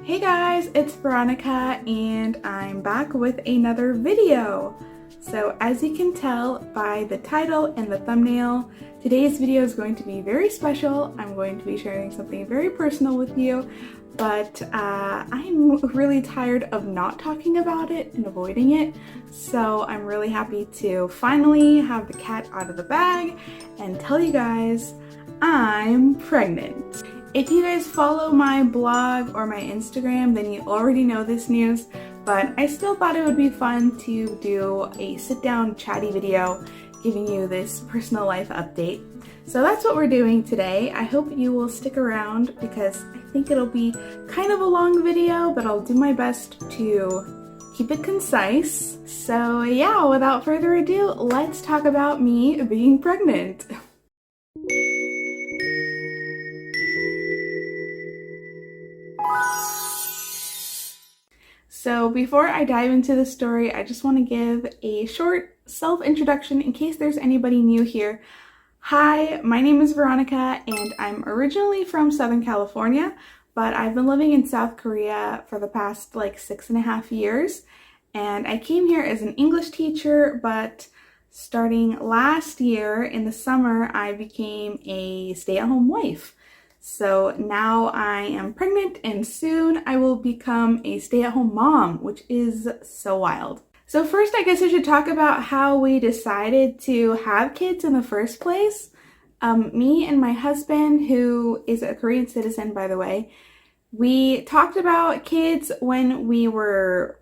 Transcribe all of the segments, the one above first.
Hey guys, it's Veronica and I'm back with another video. So as you can tell by the title and the thumbnail, today's video is going to be very special. I'm going to be sharing something very personal with you, but I'm really tired of not talking about it and avoiding it. So I'm really happy to finally have the cat out of the bag and tell you guys I'm pregnant. If you guys follow my blog or my Instagram, then you already know this news, but I still thought it would be fun to do a sit-down chatty video giving you this personal life update. So that's what we're doing today. I hope you will stick around because I think it'll be kind of a long video, but I'll do my best to keep it concise. So yeah, without further ado, let's talk about me being pregnant. So before I dive into the story, I just want to give a short self-introduction in case there's anybody new here. Hi, my name is Veronica and I'm originally from Southern California, but I've been living in South Korea for the past like 6.5 years. And I came here as an English teacher, but starting last year in the summer, I became a stay-at-home wife. So now I am pregnant and soon I will become a stay-at-home mom, which is so wild. So first, I guess I should talk about how we decided to have kids in the first place. Me and my husband, who is a Korean citizen, by the way, we talked about kids when we were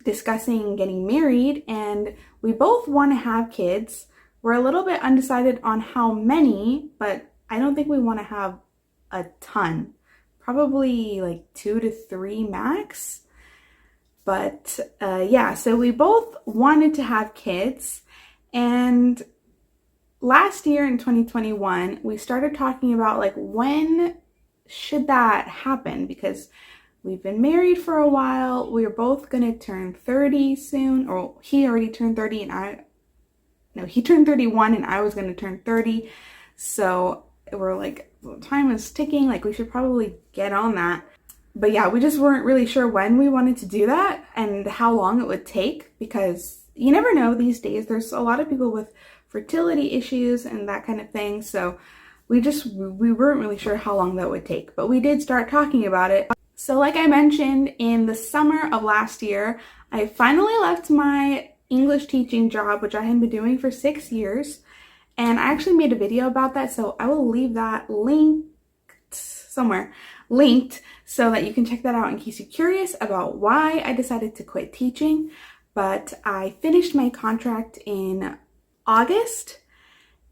discussing getting married, and we both want to have kids. We're a little bit undecided on how many, but I don't think we want to have a ton, probably like 2 to 3 max. But yeah, so we both wanted to have kids, and last year in 2021 we started talking about like when should that happen, because we've been married for a while. We're both gonna turn 30 soon, or he already turned 30 and he turned 31 and I was gonna turn 30. So we're like, time is ticking, like we should probably get on that. But yeah, we just weren't really sure when we wanted to do that and how long it would take, because you never know these days. There's a lot of people with fertility issues and that kind of thing. So we weren't really sure how long that would take, but we did start talking about it. So like I mentioned, in the summer of last year, I finally left my English teaching job, which I had been doing for 6 years. And I actually made a video about that, so I will leave that linked somewhere, so that you can check that out in case you're curious about why I decided to quit teaching. But I finished my contract in August,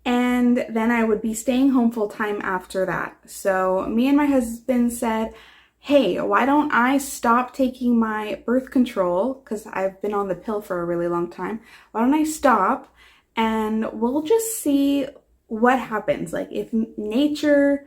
and then I would be staying home full time after that. So me and my husband said, hey, why don't I stop taking my birth control, because I've been on the pill for a really long time. Why don't I stop? And we'll just see what happens. Like if nature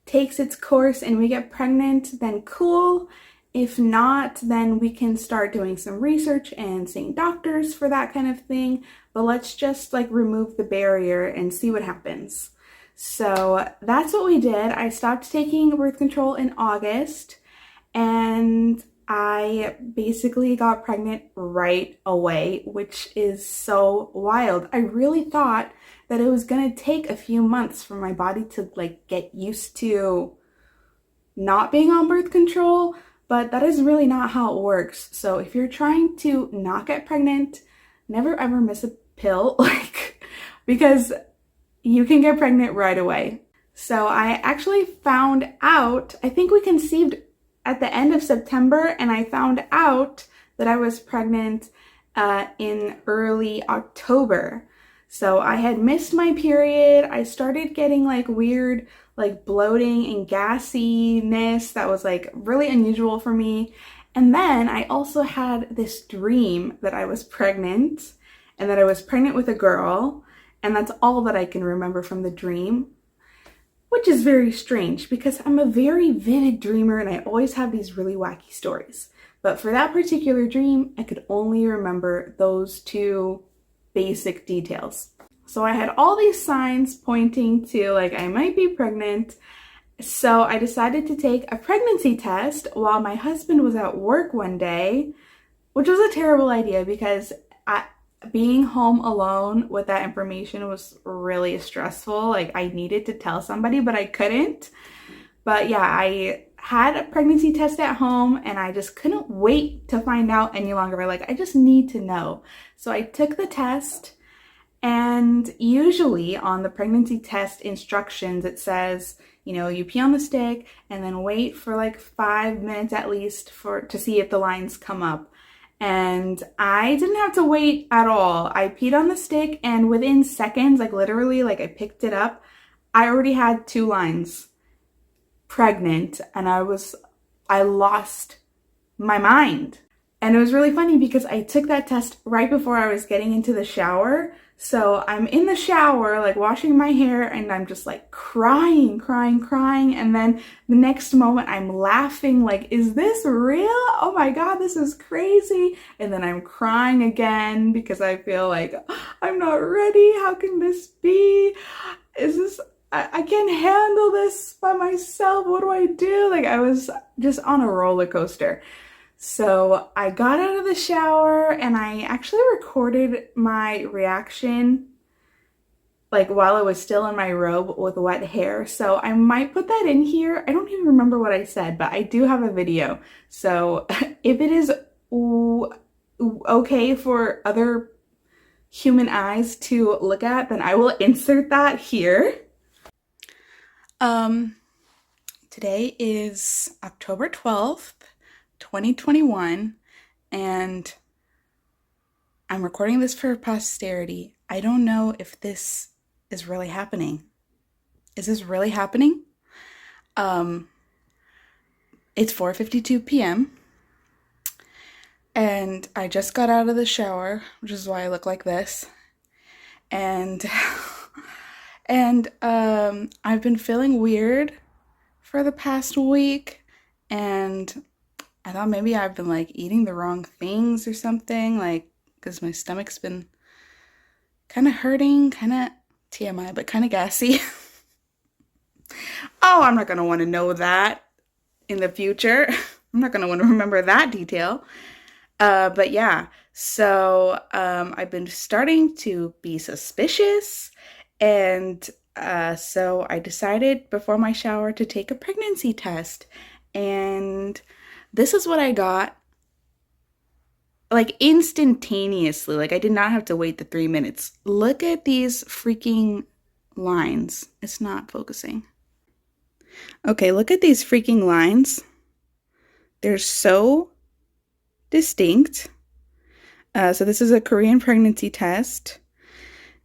takes its course and we get pregnant, then cool. If not, then we can start doing some research and seeing doctors for that kind of thing. But let's just like remove the barrier and see what happens. So that's what we did. I stopped taking birth control in August, and I basically got pregnant right away, which is so wild. I really thought that it was gonna take a few months for my body to like get used to not being on birth control, but that is really not how it works. So if you're trying to not get pregnant, never ever miss a pill, because you can get pregnant right away. So I actually found out, I think we conceived at the end of September, and I found out that I was pregnant in early October. So I had missed my period. I started getting like weird like bloating and gassiness that was like really unusual for me. And then I also had this dream that I was pregnant and that I was pregnant with a girl, and that's all that I can remember from the dream. Which is very strange because I'm a very vivid dreamer and I always have these really wacky stories. But for that particular dream, I could only remember those 2 basic details. So I had all these signs pointing to like I might be pregnant, So I decided to take a pregnancy test while my husband was at work one day, which was a terrible idea because being home alone with that information was really stressful. Like I needed to tell somebody, but I couldn't. But yeah, I had a pregnancy test at home and I just couldn't wait to find out any longer. I just need to know. So I took the test, and usually on the pregnancy test instructions, it says, you pee on the stick and then wait for like 5 minutes at least to see if the lines come up. And I didn't have to wait at all. I peed on the stick and within seconds, like literally, like I picked it up, I already had 2 lines. Pregnant, and I lost my mind. And it was really funny because I took that test right before I was getting into the shower. So I'm in the shower, like washing my hair, and I'm just like crying. And then the next moment I'm laughing, like, is this real? Oh my God, this is crazy. And then I'm crying again because I feel like I'm not ready. How can this be? I can't handle this by myself. What do I do? Like I was just on a roller coaster. So I got out of the shower and I actually recorded my reaction like while I was still in my robe with wet hair. So I might put that in here. I don't even remember what I said, but I do have a video. So if it is okay for other human eyes to look at, then I will insert that here. Today is October 12th, 2021, and I'm recording this for posterity. I don't know if this is really happening. Is this really happening? It's 4:52 p.m. and I just got out of the shower, which is why I look like this. And I've been feeling weird for the past week, and I thought maybe I've been like eating the wrong things or something, like because my stomach's been kind of hurting, kind of TMI, but kind of gassy. Oh, I'm not going to want to know that in the future. I'm not going to want to remember that detail. But yeah, so I've been starting to be suspicious, and so I decided before my shower to take a pregnancy test, and this is what I got, like instantaneously. Like I did not have to wait the 3 minutes. Look at these freaking lines. It's not focusing. Okay, look at these freaking lines. They're so distinct. So this is a Korean pregnancy test.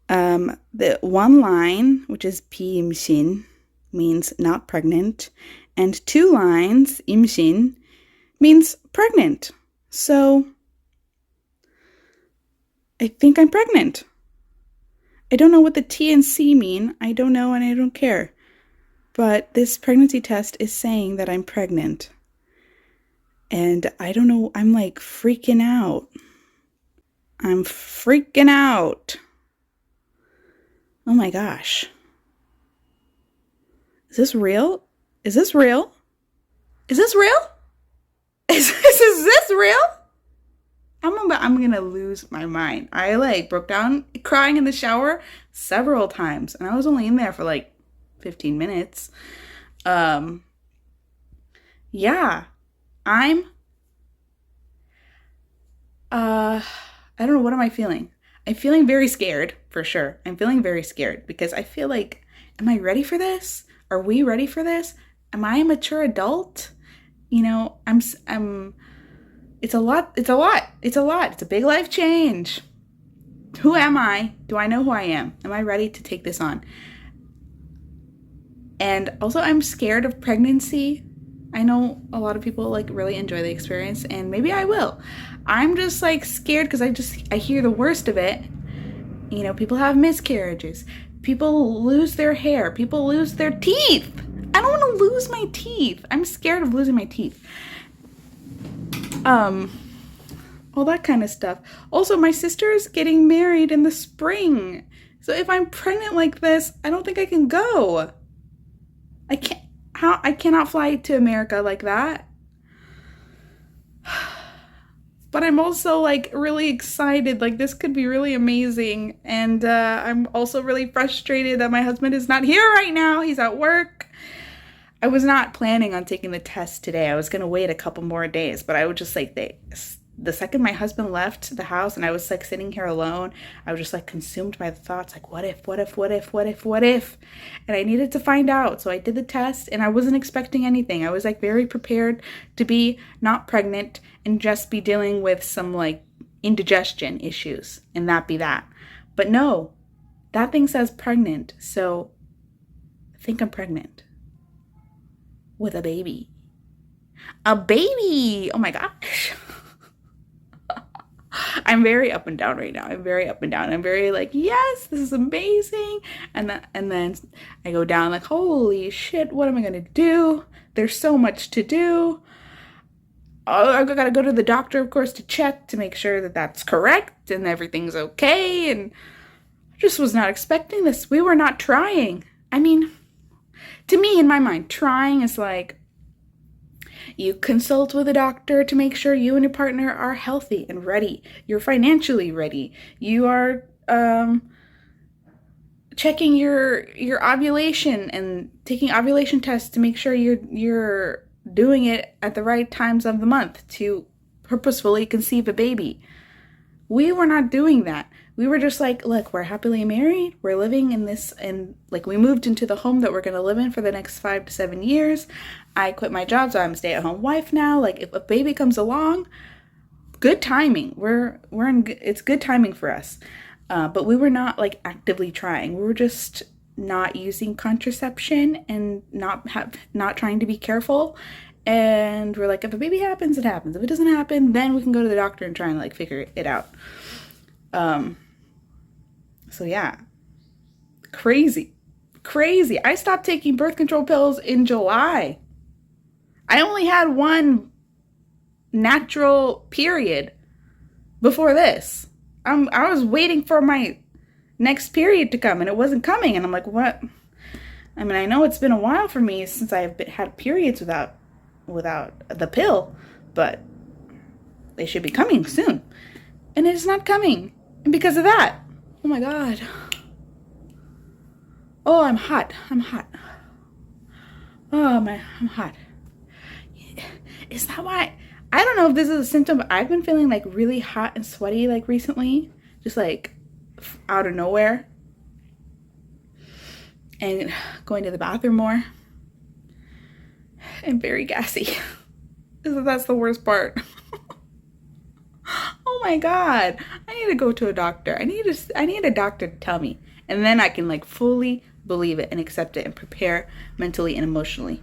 The one line, which is 비임신, means not pregnant, and 2 lines, 임신, means pregnant. So I think I'm pregnant. I don't know what the T and C mean. I don't know, and I don't care. But this pregnancy test is saying that I'm pregnant. And I don't know, I'm like freaking out. I'm freaking out. Oh my gosh. Is this real? Is this real? Is this real? Is this real? I'm gonna lose my mind. I like broke down crying in the shower several times, and I was only in there for like 15 minutes. Yeah, I don't know, what am I feeling? I'm feeling very scared, for sure. I'm feeling very scared because I feel like, am I ready for this? Are we ready for this? Am I a mature adult? You know, it's a lot. It's a big life change. Who am I? Do I know who I am? Am I ready to take this on? And also, I'm scared of pregnancy. I know a lot of people like really enjoy the experience, and maybe I will. I'm just like scared because I hear the worst of it. You know, people have miscarriages. People lose their hair. People lose their teeth. I don't want to lose my teeth. I'm scared of losing my teeth. All that kind of stuff. Also, my sister is getting married in the spring. So if I'm pregnant like this, I don't think I can go. I can't. How I cannot fly to America like that. But I'm also like really excited, like this could be really amazing. And I'm also really frustrated that my husband is not here right now. He's at work. I was not planning on taking the test today. I was going to wait a couple more days, but I would just like, the second my husband left the house and I was like sitting here alone, I was just like consumed by the thoughts like, what if, what if, what if, what if, what if? And I needed to find out. So I did the test and I wasn't expecting anything. I was like very prepared to be not pregnant and just be dealing with some like indigestion issues and that be that. But no, that thing says pregnant. So I think I'm pregnant with a baby. A baby! Oh my gosh. I'm very up and down right now. I'm very up and down. I'm very like, yes, this is amazing. And then I go down like, holy shit, what am I gonna do? There's so much to do. Oh, I gotta go to the doctor, of course, to check to make sure that that's correct and everything's okay. And I just was not expecting this. We were not trying. I mean, to me, in my mind, trying is like, you consult with a doctor to make sure you and your partner are healthy and ready. You're financially ready. You are checking your ovulation and taking ovulation tests to make sure you're doing it at the right times of the month to purposefully conceive a baby. We were not doing that. We were just like, look, we're happily married. We're living in this, and like we moved into the home that we're going to live in for the next 5 to 7 years. I quit my job, so I'm a stay-at-home wife now. Like if a baby comes along, good timing. It's good timing for us. But we were not like actively trying. We were just not using contraception and not trying to be careful. And we're like, if a baby happens, it happens. If it doesn't happen, then we can go to the doctor and try and like figure it out. So yeah, crazy. I stopped taking birth control pills in July. I only had one natural period before this. I was waiting for my next period to come and it wasn't coming. And I'm like, what? I mean, I know it's been a while for me since I've had periods without the pill, but they should be coming soon. And it's not coming. And because of that, oh my God. Oh, I'm hot. Oh, I'm hot. Is that why? I don't know if this is a symptom, but I've been feeling like really hot and sweaty like recently. Just like out of nowhere. And going to the bathroom more. And very gassy. That's the worst part. Oh my God, I need to go to a doctor. I need a doctor to tell me. And then I can like fully believe it and accept it and prepare mentally and emotionally.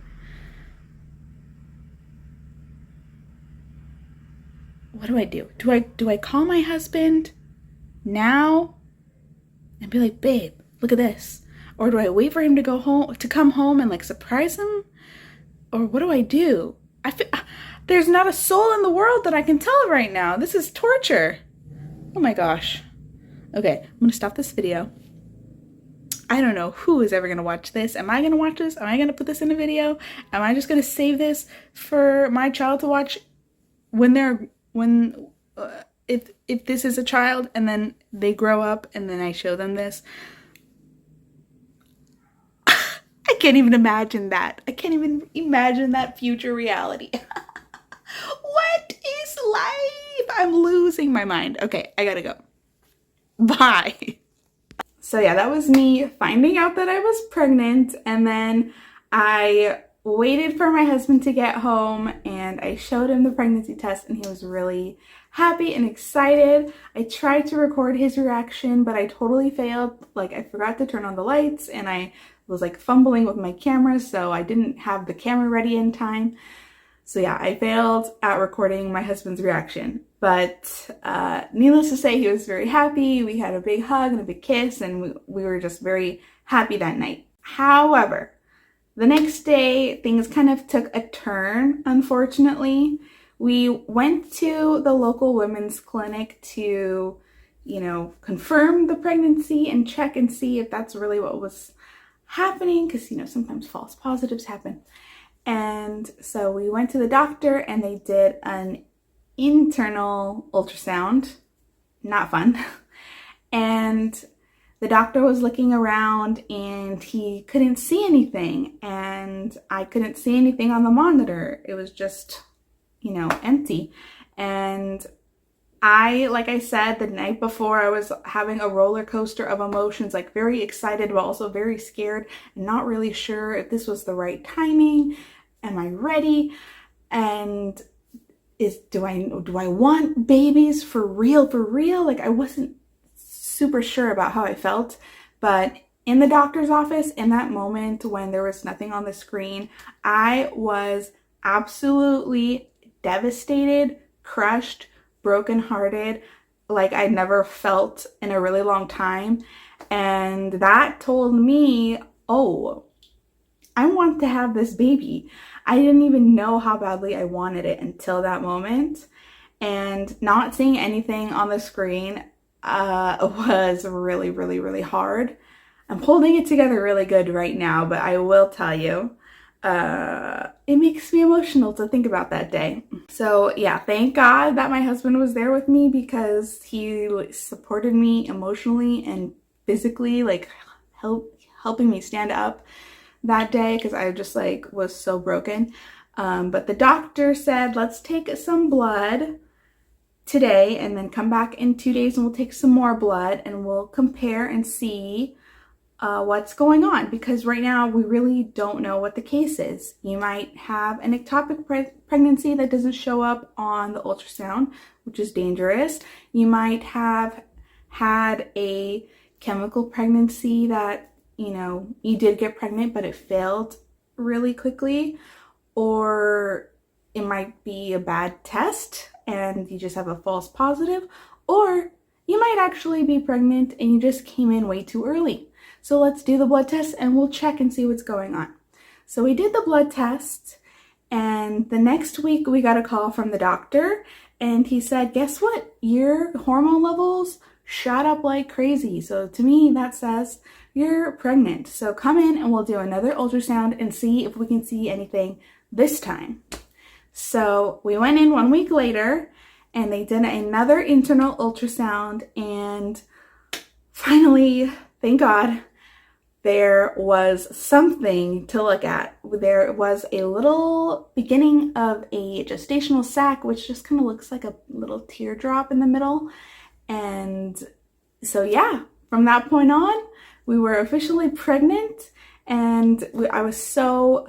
What do I do? Do I call my husband now and be like, babe, look at this? Or do I wait for him to come home and like surprise him? Or what do I do? There's not a soul in the world that I can tell right now. This is torture. Oh my gosh. Okay, I'm gonna stop this video. I don't know who is ever gonna watch this. Am I gonna watch this? Am I gonna put this in a video? Am I just gonna save this for my child to watch if this is a child and then they grow up and then I show them this? I can't even imagine that. I can't even imagine that future reality. What is life? I'm losing my mind. Okay, I gotta go. Bye. So yeah, that was me finding out that I was pregnant, and then I waited for my husband to get home and I showed him the pregnancy test and he was really happy and excited. I tried to record his reaction, but I totally failed. Like I forgot to turn on the lights and I was like fumbling with my camera, so I didn't have the camera ready in time. So yeah, I failed at recording my husband's reaction, but needless to say, he was very happy. We had a big hug and a big kiss, and we were just very happy that night. However, the next day, things kind of took a turn, unfortunately. We went to the local women's clinic to, confirm the pregnancy and check and see if that's really what was happening, because, sometimes false positives happen. And so we went to the doctor and they did an internal ultrasound. Not fun. And the doctor was looking around and he couldn't see anything, and I couldn't see anything on the monitor. It was just, empty. And like I said, the night before, I was having a roller coaster of emotions, like very excited, but also very scared and not really sure if this was the right timing. Am I ready? And do I want babies for real? Like, I wasn't super sure about how I felt, but in the doctor's office, in that moment when there was nothing on the screen, I was absolutely devastated, crushed, brokenhearted, like I'd never felt in a really long time. And that told me, oh, I want to have this baby. I didn't even know how badly I wanted it until that moment. And not seeing anything on the screen was really, really, really hard. I'm holding it together really good right now, but I will tell you, it makes me emotional to think about that day. So yeah, thank God that my husband was there with me, because he supported me emotionally and physically, like helping me stand up that day, because I just was so broken. But the doctor said, let's take some blood today and then come back in 2 days and we'll take some more blood and we'll compare and see what's going on, because right now we really don't know what the case is. You might have an ectopic pregnancy that doesn't show up on the ultrasound, which is dangerous. You might have had a chemical pregnancy that, you did get pregnant, but it failed really quickly. Or it might be a bad test and you just have a false positive. Or you might actually be pregnant and you just came in way too early. So let's do the blood test and we'll check and see what's going on. So we did the blood test, and the next week we got a call from the doctor, and he said, guess what? Your hormone levels shot up like crazy. So to me, that says you're pregnant. So come in and we'll do another ultrasound and see if we can see anything this time. So we went in 1 week later and they did another internal ultrasound, and finally, thank God, there was something to look at. There was a little beginning of a gestational sac, which just kind of looks like a little teardrop in the middle. And so yeah, from that point on, we were officially pregnant, and I was so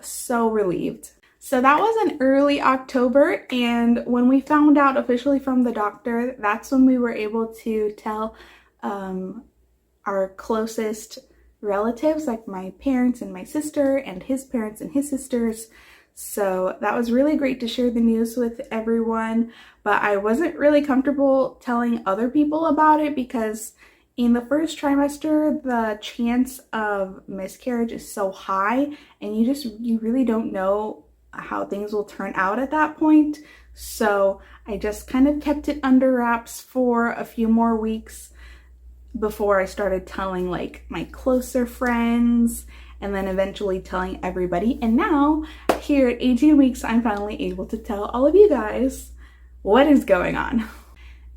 relieved. So that was in early October, and when we found out officially from the doctor, that's when we were able to tell our closest relatives, like my parents and my sister and his parents and his sisters. So that was really great to share the news with everyone, but I wasn't really comfortable telling other people about it, because in the first trimester, the chance of miscarriage is so high, and you really don't know how things will turn out at that point. So I just kind of kept it under wraps for a few more weeks before I started telling my closer friends, and then eventually telling everybody. And now, here at 18 weeks, I'm finally able to tell all of you guys what is going on.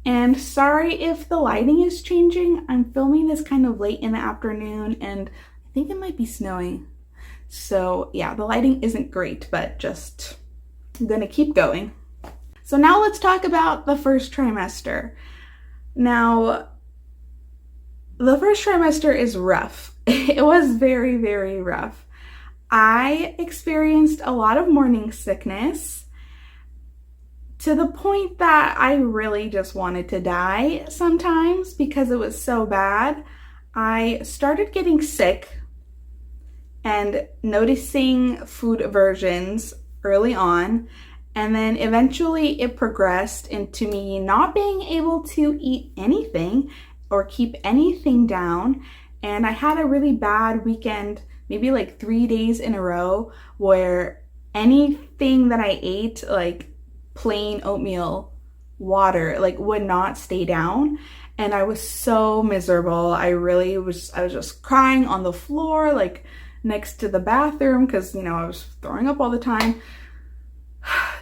And sorry if the lighting is changing. I'm filming this kind of late in the afternoon, and I think it might be snowing. So yeah, the lighting isn't great, but I'm gonna keep going. So now let's talk about the first trimester. Now, the first trimester is rough. It was very, very rough. I experienced a lot of morning sickness, to the point that I really just wanted to die sometimes because it was so bad. I started getting sick and noticing food aversions early on, and then eventually it progressed into me not being able to eat anything or keep anything down. And I had a really bad weekend, maybe 3 days in a row, where anything that I ate, like plain oatmeal, water, would not stay down. And I was so miserable. I was just crying on the floor, next to the bathroom because, you know, I was throwing up all the time.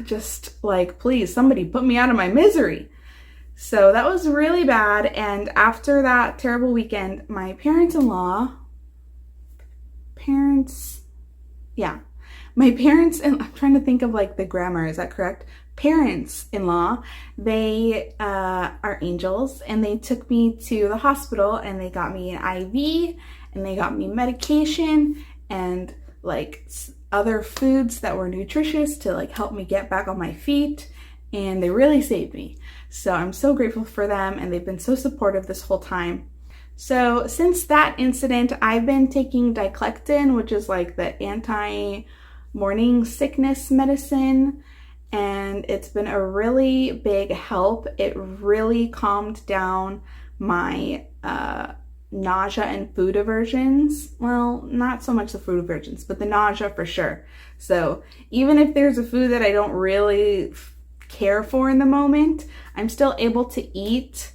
Just like, please, somebody put me out of my misery. So that was really bad. And after that terrible weekend, my and I'm trying to think of like the grammar, is that correct? Parents-in-law, they are angels, and they took me to the hospital and they got me an IV and they got me medication and like other foods that were nutritious to like help me get back on my feet, and they really saved me. So I'm so grateful for them, and they've been so supportive this whole time. So since that incident, I've been taking diclectin, which is like the anti-morning sickness medicine, and it's been a really big help. It really calmed down my nausea and food aversions. Well, not so much the food aversions, but the nausea for sure. So even if there's a food that I don't really care for in the moment, I'm still able to eat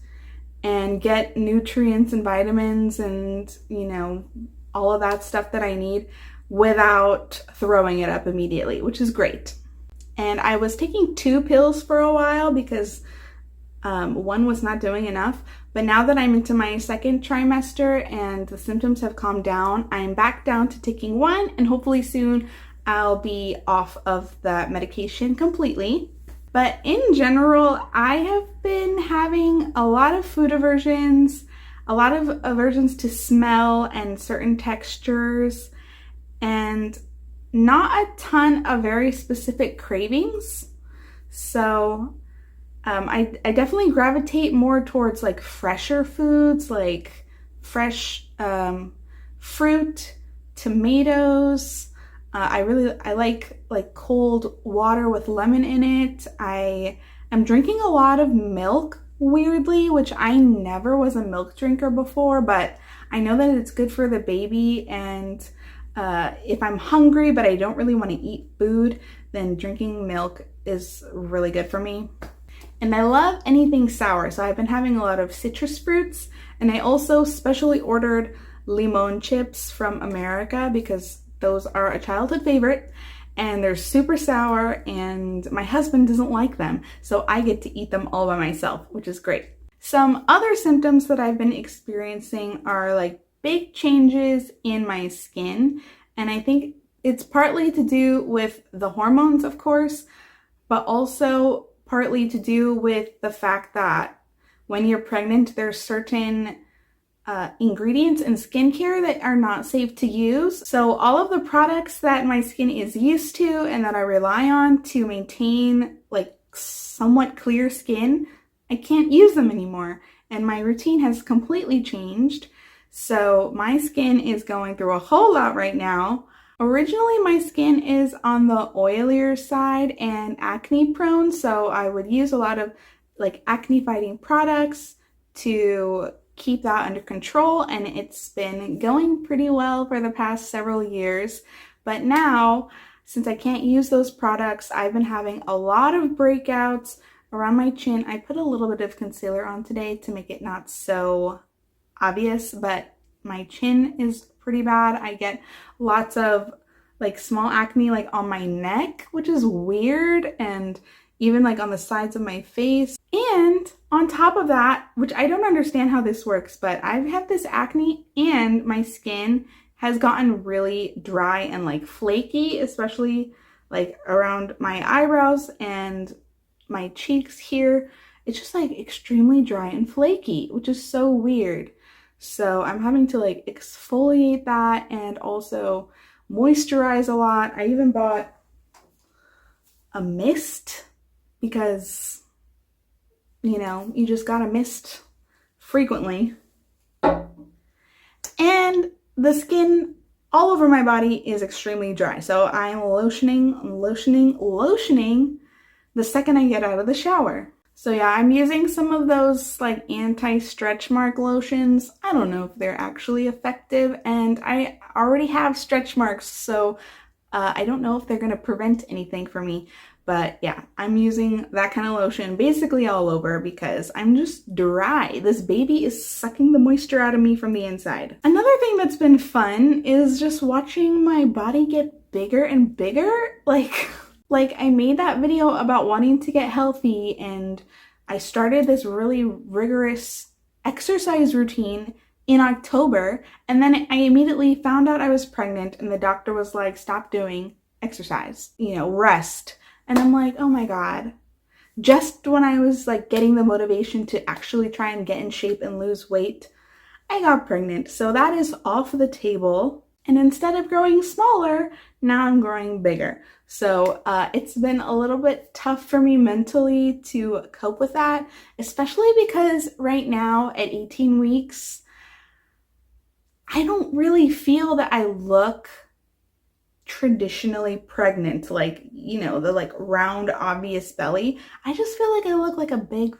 and get nutrients and vitamins and, you know, all of that stuff that I need without throwing it up immediately, which is great. And I was taking 2 pills for a while because one was not doing enough. But now that I'm into my 2nd trimester and the symptoms have calmed down, I'm back down to taking 1, and hopefully soon I'll be off of the medication completely. But in general, I have been having a lot of food aversions, a lot of aversions to smell and certain textures, and not a ton of very specific cravings. So I definitely gravitate more towards like fresher foods, like fresh fruit, tomatoes. I like cold water with lemon in it. I am drinking a lot of milk, weirdly, which I never was a milk drinker before, but I know that it's good for the baby, and if I'm hungry but I don't really want to eat food, then drinking milk is really good for me. And I love anything sour, so I've been having a lot of citrus fruits, and I also specially ordered limon chips from America because those are a childhood favorite, and they're super sour, and my husband doesn't like them, so I get to eat them all by myself, which is great. Some other symptoms that I've been experiencing are like big changes in my skin, and I think it's partly to do with the hormones, of course, but also partly to do with the fact that when you're pregnant, there's certain ingredients in skincare that are not safe to use. So all of the products that my skin is used to and that I rely on to maintain like somewhat clear skin, I can't use them anymore. And my routine has completely changed. So my skin is going through a whole lot right now. Originally, my skin is on the oilier side and acne prone, so I would use a lot of like acne fighting products to keep that under control, and it's been going pretty well for the past several years. But now, since I can't use those products, I've been having a lot of breakouts around my chin. I put a little bit of concealer on today to make it not so obvious, but my chin is pretty bad. I get lots of like small acne like on my neck, which is weird, and even like on the sides of my face. And on top of that, which I don't understand how this works, but I've had this acne and my skin has gotten really dry and like flaky, especially like around my eyebrows and my cheeks here. It's just like extremely dry and flaky, which is so weird. So I'm having to like exfoliate that and also moisturize a lot. I even bought a mist because, you know, you just gotta mist frequently. And the skin all over my body is extremely dry. So I'm lotioning the second I get out of the shower. So yeah, I'm using some of those like anti-stretch mark lotions. I don't know if they're actually effective, and I already have stretch marks, so I don't know if they're gonna prevent anything for me. But yeah, I'm using that kind of lotion basically all over because I'm just dry. This baby is sucking the moisture out of me from the inside. Another thing that's been fun is just watching my body get bigger and bigger. Like I made that video about wanting to get healthy, and I started this really rigorous exercise routine in October, and then I immediately found out I was pregnant, and the doctor was like, stop doing exercise, rest. And I'm like, oh my God. Just when I was like getting the motivation to actually try and get in shape and lose weight, I got pregnant. So that is off the table. And instead of growing smaller, now I'm growing bigger. So it's been a little bit tough for me mentally to cope with that, especially because right now at 18 weeks, I don't really feel that I look traditionally pregnant, like, the like round obvious belly. I just feel like I look like a big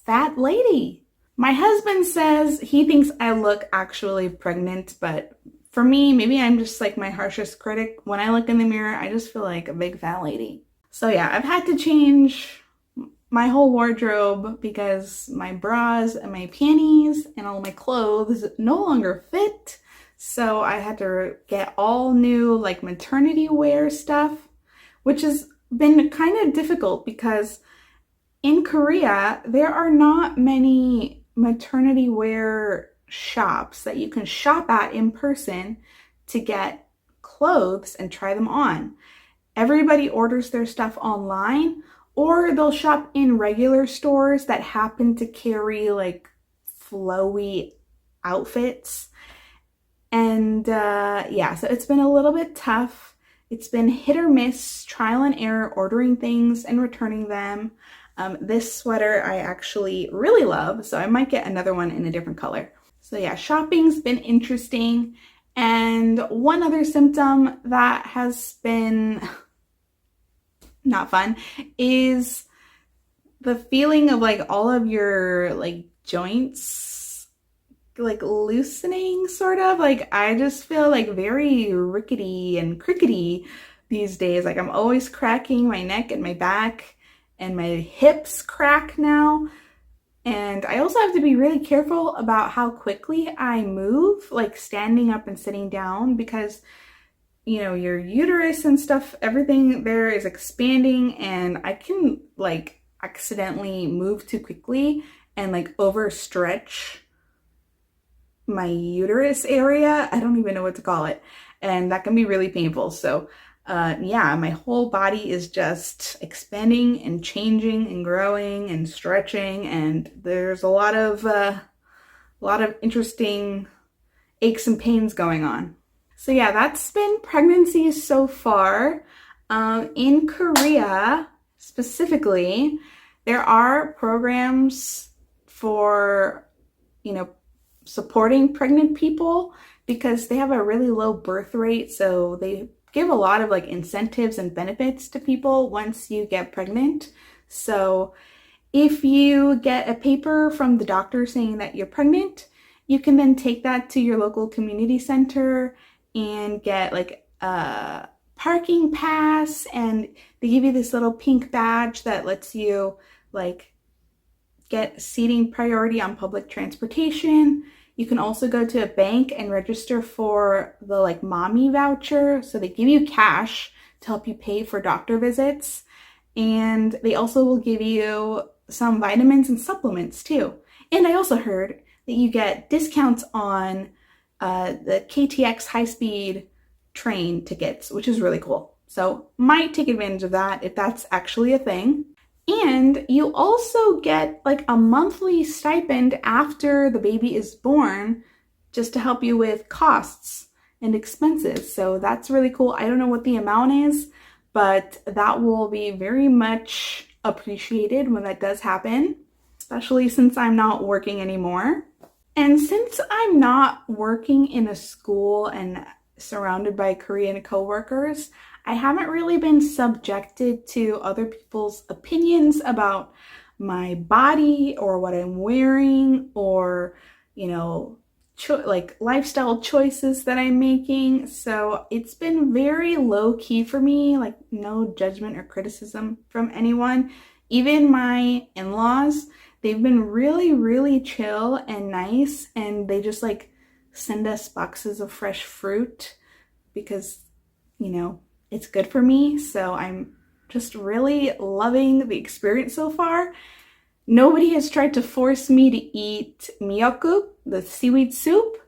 fat lady. My husband says he thinks I look actually pregnant, but for me, maybe I'm just like my harshest critic. When I look in the mirror, I just feel like a big fat lady. So yeah, I've had to change my whole wardrobe because my bras and my panties and all my clothes no longer fit. So I had to get all new like maternity wear stuff, which has been kind of difficult because in Korea, there are not many maternity wear shops that you can shop at in person to get clothes and try them on. Everybody orders their stuff online, or they'll shop in regular stores that happen to carry like flowy outfits. And yeah, so it's been a little bit tough. It's been hit or miss, trial and error, ordering things and returning them. This sweater I actually really love, so I might get another one in a different color. So yeah, shopping's been interesting. And one other symptom that has been not fun is the feeling of like all of your like joints like loosening, sort of. Like I just feel like very rickety and crickety these days. Like I'm always cracking my neck and my back, and my hips crack now. And I also have to be really careful about how quickly I move, like standing up and sitting down, because your uterus and stuff, everything there is expanding, and I can like accidentally move too quickly and like overstretch my uterus area. I don't even know what to call it. And that can be really painful. So yeah, my whole body is just expanding and changing and growing and stretching. And there's a lot of interesting aches and pains going on. So yeah, that's been pregnancy so far. In Korea specifically, there are programs for, supporting pregnant people because they have a really low birth rate. So they give a lot of like incentives and benefits to people once you get pregnant. So if you get a paper from the doctor saying that you're pregnant, you can then take that to your local community center and get like a parking pass, and they give you this little pink badge that lets you like get seating priority on public transportation. You can also go to a bank and register for the like mommy voucher. So they give you cash to help you pay for doctor visits. And they also will give you some vitamins and supplements too. And I also heard that you get discounts on the KTX high-speed train tickets, which is really cool. So might take advantage of that if that's actually a thing. And you also get like a monthly stipend after the baby is born, just to help you with costs and expenses. So that's really cool. I don't know what the amount is, but that will be very much appreciated when that does happen, especially since I'm not working anymore. And since I'm not working in a school and surrounded by Korean coworkers, I haven't really been subjected to other people's opinions about my body or what I'm wearing, or, like lifestyle choices that I'm making. So it's been very low key for me, like no judgment or criticism from anyone. Even my in-laws, they've been really, really chill and nice, and they just like send us boxes of fresh fruit because, you know, it's good for me. So I'm just really loving the experience so far. Nobody has tried to force me to eat miyoku, the seaweed soup.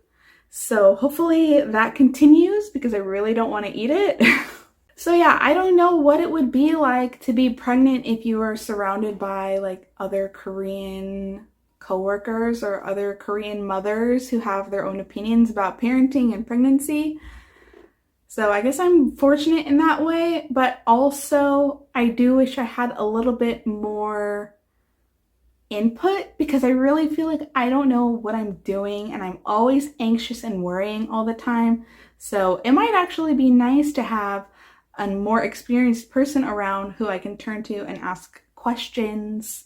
So hopefully that continues because I really don't want to eat it. So yeah, I don't know what it would be like to be pregnant if you are surrounded by like other Korean coworkers or other Korean mothers who have their own opinions about parenting and pregnancy. So I guess I'm fortunate in that way, but also I do wish I had a little bit more input because I really feel like I don't know what I'm doing and I'm always anxious and worrying all the time. So it might actually be nice to have a more experienced person around who I can turn to and ask questions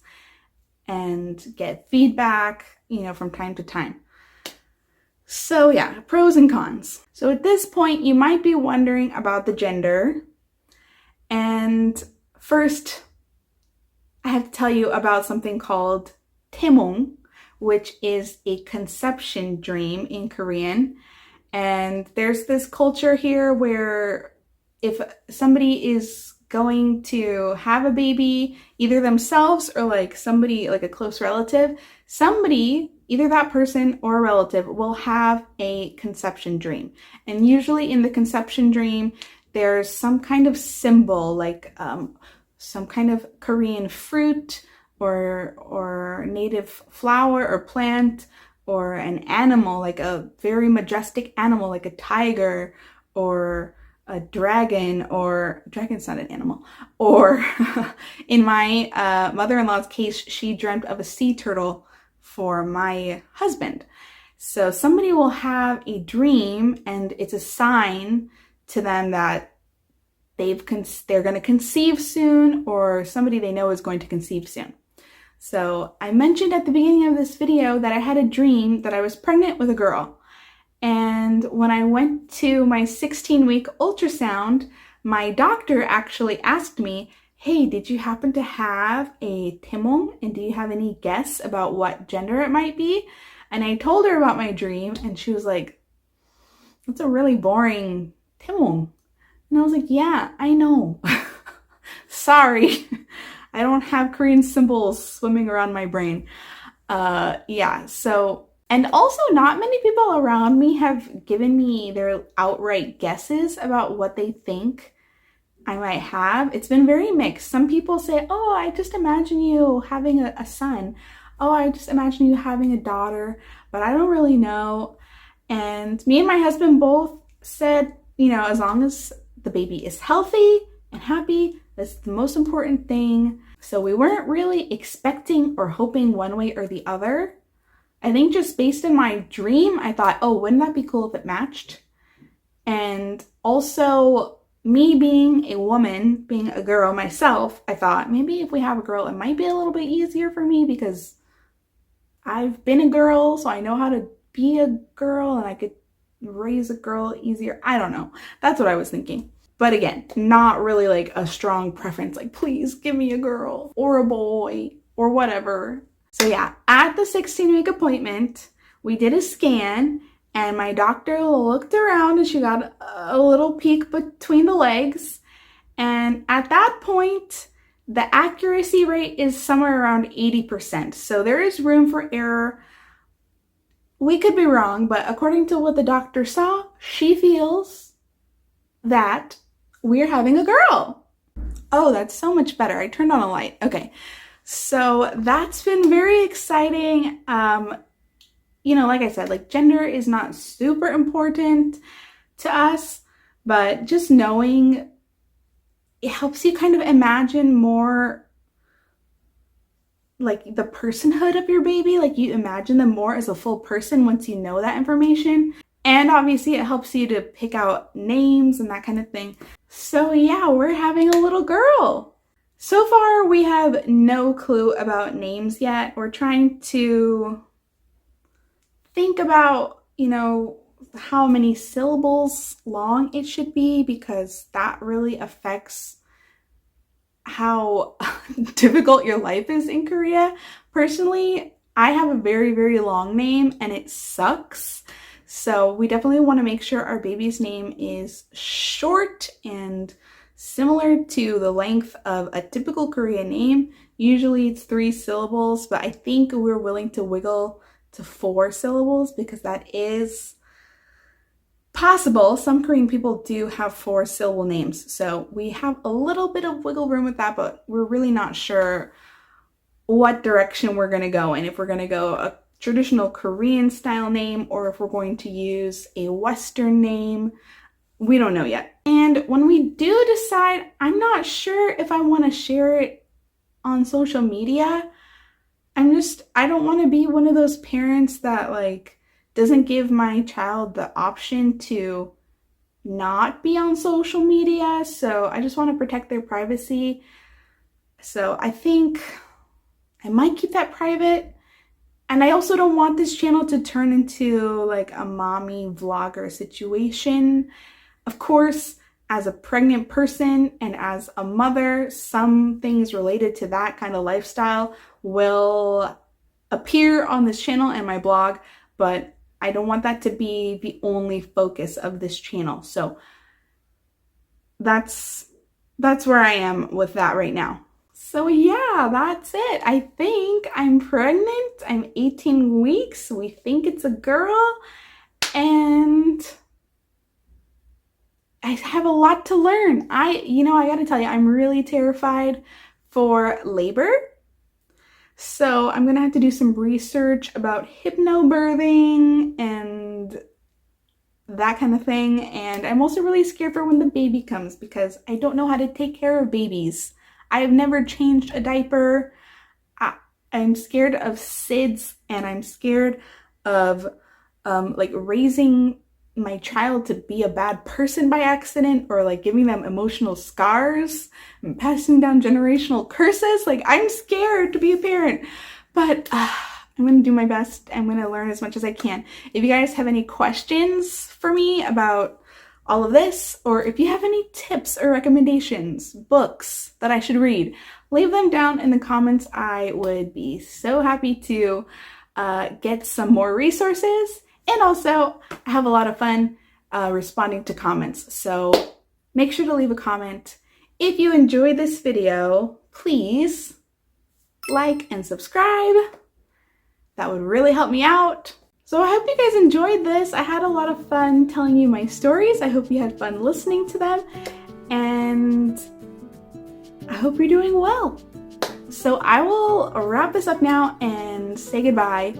and get feedback, you know, from time to time. So yeah, pros and cons. So at this point, you might be wondering about the gender. And first, I have to tell you about something called taemong, which is a conception dream in Korean. And there's this culture here where if somebody is going to have a baby, either themselves or like somebody, like a close relative, somebody, either that person or a relative, will have a conception dream. And usually in the conception dream, there's some kind of symbol, like some kind of Korean fruit or native flower or plant, or an animal, like a very majestic animal, like a tiger or a dragon, or dragon's not an animal, or in my mother-in-law's case, she dreamt of a sea turtle for my husband. So somebody will have a dream and it's a sign to them that they're going to conceive soon, or somebody they know is going to conceive soon. So I mentioned at the beginning of this video that I had a dream that I was pregnant with a girl. And when I went to my 16-week ultrasound, my doctor actually asked me, hey, did you happen to have a taemong? And do you have any guess about what gender it might be? And I told her about my dream, and she was like, that's a really boring taemong. And I was like, yeah, I know. Sorry. I don't have Korean symbols swimming around my brain. Yeah, so... And also, not many people around me have given me their outright guesses about what they think I might have. It's been very mixed. Some people say, oh, I just imagine you having a son. Oh, I just imagine you having a daughter, but I don't really know. And me and my husband both said, you know, as long as the baby is healthy and happy, that's the most important thing. So we weren't really expecting or hoping one way or the other. I think just based on my dream, I thought, oh, wouldn't that be cool if it matched? And also, me being a woman, being a girl myself, I thought maybe if we have a girl, it might be a little bit easier for me because I've been a girl, so I know how to be a girl and I could raise a girl easier. I don't know. That's what I was thinking. But again, not really like a strong preference, like please give me a girl or a boy or whatever. So yeah, at the 16-week appointment, we did a scan and my doctor looked around and she got a little peek between the legs. And at that point, the accuracy rate is somewhere around 80%. So there is room for error. We could be wrong, but according to what the doctor saw, she feels that we're having a girl. Oh, that's so much better. I turned on a light. Okay. So that's been very exciting. You know, like I said, like gender is not super important to us, but just knowing it helps you kind of imagine more like the personhood of your baby. Like you imagine them more as a full person once you know that information. And obviously it helps you to pick out names and that kind of thing. So yeah, we're having a little girl. So far, we have no clue about names yet. We're trying to think about, you know, how many syllables long it should be, because that really affects how difficult your life is in Korea. Personally, I have a very, very long name and it sucks. So we definitely want to make sure our baby's name is short and similar to the length of a typical Korean name. Usually it's 3 syllables, but I think we're willing to wiggle to 4 syllables because that is possible. Some Korean people do have 4-syllable names, so we have a little bit of wiggle room with that, but we're really not sure what direction we're going to go in. If we're going to go a traditional Korean style name or if we're going to use a Western name, we don't know yet. And when we do decide, I'm not sure if I want to share it on social media. I don't want to be one of those parents that like doesn't give my child the option to not be on social media. So I just want to protect their privacy. So I think I might keep that private. And I also don't want this channel to turn into like a mommy vlogger situation. Of course, as a pregnant person and as a mother, some things related to that kind of lifestyle will appear on this channel and my blog, but I don't want that to be the only focus of this channel. So that's where I am with that right now. So yeah, that's it. I think I'm pregnant. I'm 18 weeks. We think it's a girl. And I have a lot to learn. I gotta tell you, I'm really terrified for labor. So I'm gonna have to do some research about hypnobirthing and that kind of thing. And I'm also really scared for when the baby comes because I don't know how to take care of babies. I have never changed a diaper. I'm scared of SIDS and I'm scared of like raising my child to be a bad person by accident or like giving them emotional scars and passing down generational curses. Like I'm scared to be a parent, but I'm going to do my best. I'm going to learn as much as I can. If you guys have any questions for me about all of this, or if you have any tips or recommendations, books that I should read, leave them down in the comments. I would be so happy to get some more resources. And also, I have a lot of fun responding to comments. So make sure to leave a comment. If you enjoyed this video, please like and subscribe. That would really help me out. So I hope you guys enjoyed this. I had a lot of fun telling you my stories. I hope you had fun listening to them. And I hope you're doing well. So I will wrap this up now and say goodbye.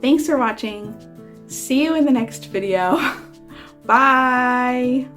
Thanks for watching. See you in the next video. Bye.